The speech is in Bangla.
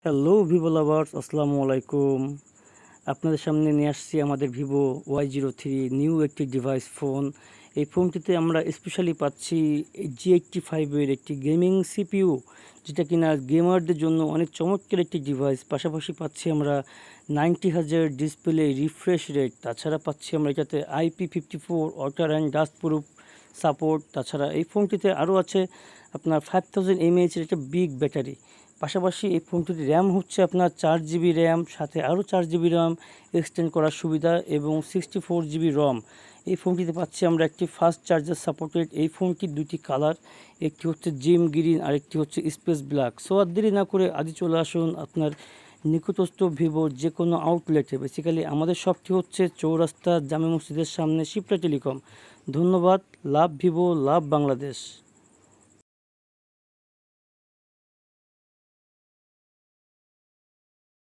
হ্যালো ভিভো লাভার্স, আসসালামু আলাইকুম। আপনাদের সামনে নিয়ে আসছি আমাদের ভিভো Y03 নিউ একটি ডিভাইস ফোন। এই ফোনটিতে আমরা স্পেশালি পাচ্ছি G85 এর একটি গেমিং সিপিইউ, যেটা কিনা গেমারদের জন্য অনেক চমৎকার একটি ডিভাইস। পাশাপাশি পাচ্ছি আমরা 90,000 ডিসপ্লে রিফ্রেশ রেট। তাছাড়া পাচ্ছি আমরা এটাতে IP54 water and dust proof support. তাছাড়া এই ফোনটিতে আরও আছে আপনার 5000 mAh একটা বিগ ব্যাটারি। পাশাপাশি এই ফোনটির র্যাম হচ্ছে আপনার 4 GB র্যাম, সাথে আরও 4 GB র্যাম এক্সটেন্ড করার সুবিধা এবং 64 GB রম। এই ফোনটিতে পাচ্ছি আমরা একটি ফাস্ট চার্জার সাপোর্টেড। এই ফোনটির দুটি কালার, একটি হচ্ছে জিম গ্রিন আর একটি হচ্ছে স্পেস ব্ল্যাক। সো আর দেরি না করে আজই চলে আসুন আপনার নিকটস্থ ভিভোর যে কোনো আউটলেটে। বেসিক্যালি আমাদের শপটি হচ্ছে চৌরাস্তা জামে মসজিদের সামনে, শিপ্রা টেলিকম। ধন্যবাদ। লাভ ভিভো, লাভ বাংলাদেশ।